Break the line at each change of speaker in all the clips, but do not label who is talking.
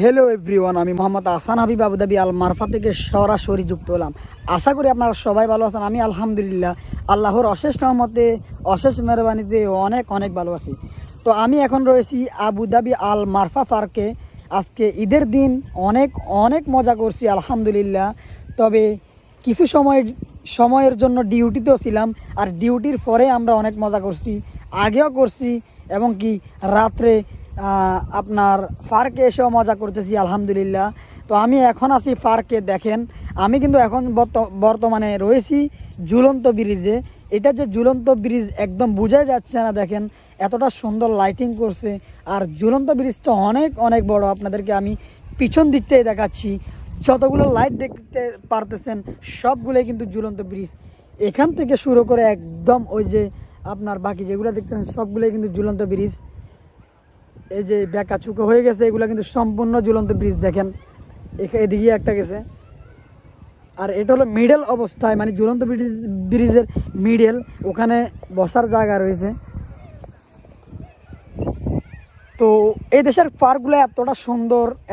Hello everyone, আমি Mohammad Ahsan Habib Abu Dhabi আল মারফা থেকে সরাসরি যুক্ত হলাম। আশা করি আপনারা সবাই ভালো আছেন। আমি আলহামদুলিল্লাহ আল্লাহর অশেষ রহমতে অশেষ মেহরবানিতে অনেক অনেক ভালো আছি। তো আমি এখন রয়েছি আবুধাবি আল মারফা পার্কে। আজকে ঈদের দিন অনেক অনেক মজা করছি আলহামদুলিল্লাহ। তবে কিছু সময়ের জন্য ডিউটিতেও ছিলাম, আর ডিউটির পরে আমরা অনেক মজা করছি, আগেও করছি এবং কি রাত্রে আপনার পার্কে এসেও মজা করতেছি আলহামদুলিল্লাহ। তো আমি এখন আছি পার্কে। দেখেন আমি কিন্তু এখন বর্তমানে রয়েছি ঝুলন্ত ব্রিজে। এটা যে ঝুলন্ত ব্রিজ একদম বোঝাই যাচ্ছে না। দেখেন এতটা সুন্দর লাইটিং করছে, আর ঝুলন্ত ব্রিজটা অনেক অনেক বড়। আপনাদেরকে আমি পিছন দিকটাই দেখাচ্ছি, যতগুলো লাইট দেখতে পারতেছেন সবগুলোই কিন্তু ঝুলন্ত ব্রিজ। এখান থেকে শুরু করে একদম ওই যে আপনার বাকি যেগুলো দেখতেছেন সবগুলোই কিন্তু ঝুলন্ত ব্রিজ। এই যে বেঁকা চুকো হয়ে গেছে এগুলো কিন্তু সম্পূর্ণ ঝুলন্ত ব্রিজ। দেখেন এদিকে একটা গেছে, আর এটা হলো মিডল অবস্থায়, মানে ঝুলন্ত ব্রিজের মিডল, ওখানে বসার জায়গা রয়েছে। তো এই দেশের পার্কগুলো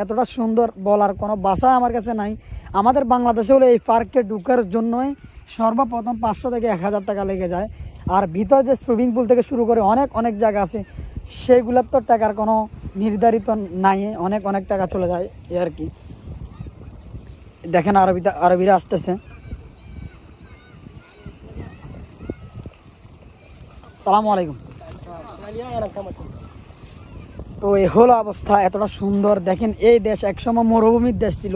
এতটা সুন্দর বলার কোনো ভাষা আমার কাছে নাই। আমাদের বাংলাদেশে হলে এই পার্কে ঢুকার জন্যই সর্বপ্রথম 500 থেকে 1000 টাকা লেগে যায়। আর ভিতর যে সুইমিং পুল থেকে শুরু করে অনেক অনেক জায়গা আছে, সেইগুলোর তো টাকার কোনো নির্ধারিত নাই, অনেক অনেক টাকা চলে যায় এ আর কি। দেখেন আরবিরা আসতেছে। সালামু আলাইকুম। তো এই হলো অবস্থা, এতটা সুন্দর। দেখেন এই দেশ একসময় মরুভূমির দেশ ছিল,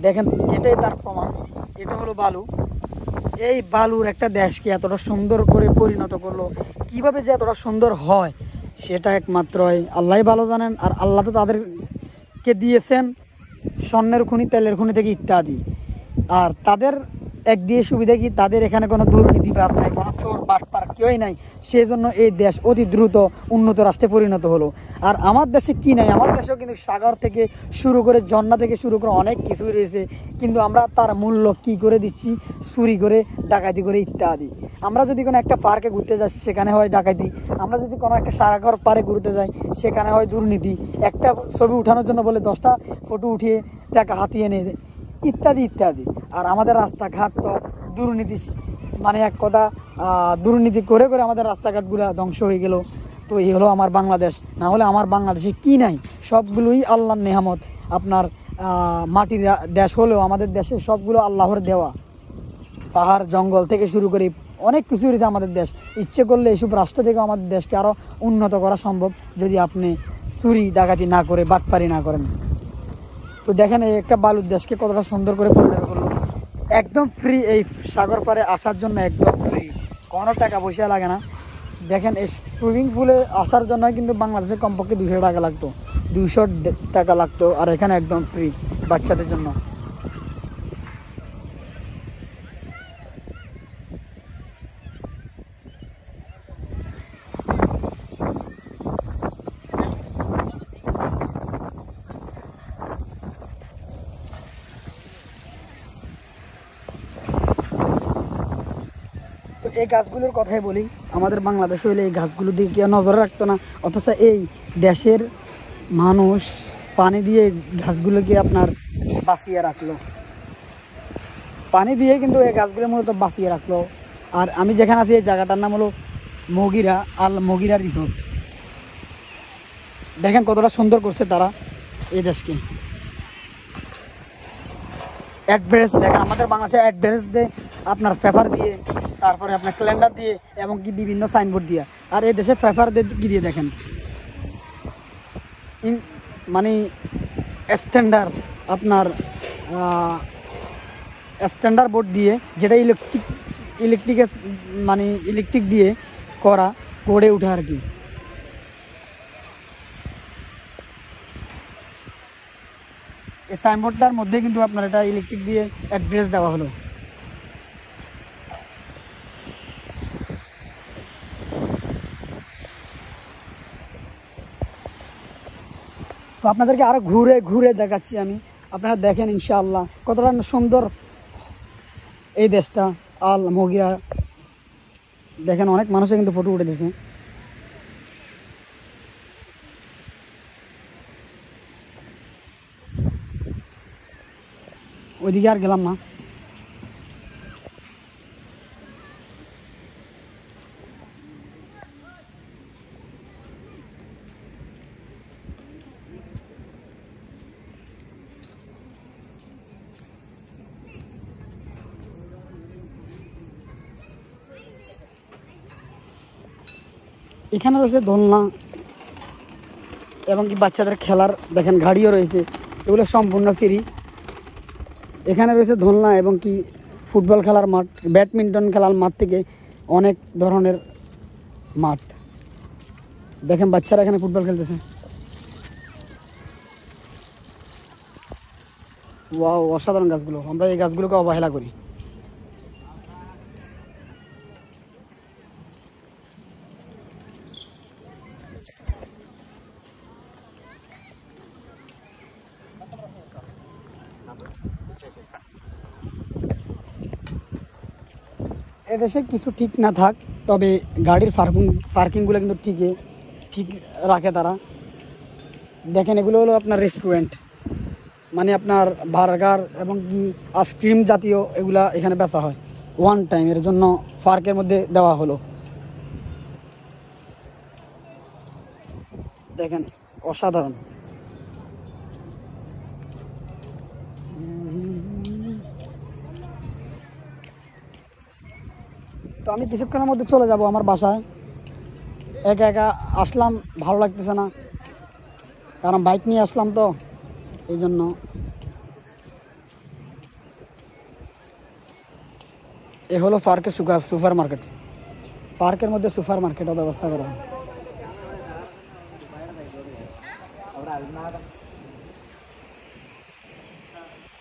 দেখেন এটাই তার প্রমাণ। এটা হলো বালু। এই বালুর একটা দেশকে এতটা সুন্দর করে পরিণত করলো, কিভাবে যে এতটা সুন্দর হয় সেটা একমাত্র আল্লাহই ভালো জানেন। আর আল্লাহ তো তাদেরকে দিয়েছেন স্বর্ণের খনি, তেলের খনি থেকে ইত্যাদি। আর তাদের এক দিয়ে সুবিধা কি, তাদের এখানে কোনো দুর্নীতিবাজ নাই, কোনো চোর বাটপার কেউই নাই। সেই জন্য এই দেশ অতি দ্রুত উন্নত রাষ্ট্রে পরিণত হলো। আর আমার দেশে কি নাই, আমার দেশেও কিন্তু সাগর থেকে শুরু করে ঝর্ণা থেকে শুরু করে অনেক কিছুই রয়েছে, কিন্তু আমরা তার মূল্য কি করে দিচ্ছি, চুরি করে, ডাকাতি করে ইত্যাদি। আমরা যদি কোনো একটা পার্কে ঘুরতে যাই সেখানে হয় ডাকাতি, আমরা যদি কোনো একটা সাগর পাড়ে ঘুরতে যাই সেখানে হয় দুর্নীতি, একটা ছবি উঠানোর জন্য বলে 10টা ফটো উঠিয়ে টাকা হাতিয়ে নেয় ইত্যাদি ইত্যাদি। আর আমাদের রাস্তাঘাট তো দুর্নীতি, মানে এক কথা দুর্নীতি করে করে আমাদের রাস্তাঘাটগুলো ধ্বংস হয়ে গেল। তো এই হলো আমার বাংলাদেশ। না হলে আমার বাংলাদেশে কি নাই, সবগুলোই আল্লাহর নেয়ামত। আপনার মাটির দেশ হলেও আমাদের দেশে সবগুলো আল্লাহর দেওয়া। পাহাড় জঙ্গল থেকে শুরু করে অনেক কিছু রয়েছে আমাদের দেশ। ইচ্ছে করলে এইসব রাষ্ট্র থেকে আমাদের দেশকে আরও উন্নত করা সম্ভব, যদি আপনি চুরি ডাকাতি না করে, বাটপারি না করেন। তো দেখেন এই একটা বালুর দেশকে কতটা সুন্দর করে পরিণত করলো। একদম ফ্রি, এই সাগর পাড়ে আসার জন্য একদম ফ্রি, কোনো টাকা পয়সা লাগে না। দেখেন এই সুইমিং পুলে আসার জন্য কিন্তু বাংলাদেশে কমপক্ষে 200 টাকা লাগতো, 200 টাকা লাগতো, আর এখানে একদম ফ্রি বাচ্চাদের জন্য। তো এই গাছগুলোর কথাই বলি, আমাদের বাংলাদেশে হইলে এই গাছগুলো দিকে কেউ নজর রাখতো না, অথচ এই দেশের মানুষ পানি দিয়ে গাছগুলোকে আপনার বাঁচিয়ে রাখলো। পানি দিয়ে কিন্তু এই গাছগুলো মূলত বাঁচিয়ে রাখলো। আর আমি যেখানে আছি এই জায়গাটার নাম হলো মগিরা রিসোর্ট। দেখেন কতটা সুন্দর করছে তারা এই দেশকে। অ্যাড্রেস দেখেন, আমাদের বাংলাদেশে অ্যাড্রেস দিয়ে, আপনার পেপার দিয়ে, তারপরে আপনার ক্যালেন্ডার দিয়ে, এবং কি বিভিন্ন সাইনবোর্ড দিয়ে। আর এই দেশে পেপার দিয়ে দেখেন মানে স্ট্যান্ডার্ড, আপনার স্ট্যান্ডার্ড বোর্ড দিয়ে, যেটা ইলেকট্রিক দিয়ে করা, গড়ে ওঠে আর কি। এই সাইনবোর্ডটার মধ্যে কিন্তু আপনার এটা ইলেকট্রিক দিয়ে অ্যাড্রেস দেওয়া হলো। তো আপনাদেরকে আরো ঘুরে ঘুরে দেখাচ্ছি আমি, আপনারা দেখেন ইনশাআল্লাহ কতটা সুন্দর এই দেশটা আল মগিরা। দেখেন অনেক মানুষে কিন্তু ফটো উঠে দিয়েছে। ওইদিকে আর গেলাম না। এখানে রয়েছে দোলনা এবং কি বাচ্চাদের খেলার দেখেন গাড়িও রয়েছে, এগুলো সম্পূর্ণ ফ্রি। এখানে রয়েছে দোলনা এবং কি ফুটবল খেলার মাঠ, ব্যাডমিন্টন খেলার মাঠ থেকে অনেক ধরনের মাঠ। দেখেন বাচ্চারা এখানে ফুটবল খেলতেছে। ওয়াও, অসাধারণ গাছগুলো, আমরা এই গাছগুলোকে অবহেলা করি। এদেশে কিছু ঠিক না থাক, তবে গাড়ির পার্কিংগুলো কিন্তু ঠিক রাখে তারা। দেখেন এগুলো হলো আপনার রেস্টুরেন্ট, মানে আপনার বার্গার এবং কি আইসক্রিম জাতীয় এগুলা এখানে বেচা হয় ওয়ান টাইম, এর জন্য পার্কের মধ্যে দেওয়া হলো। দেখেন অসাধারণ। তো আমি কিছুক্ষণের মধ্যে চলে যাব আমার বাসায়। একা একা আসলাম, ভালো লাগতেছে না, কারণ বাইক নিয়ে আসলাম তো এই জন্য। এ হলো পার্কের সুপার মার্কেট, পার্কের মধ্যে সুপার মার্কেটও ব্যবস্থা করা হয়।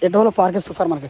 এটা হলো পার্কের সুপার মার্কেট।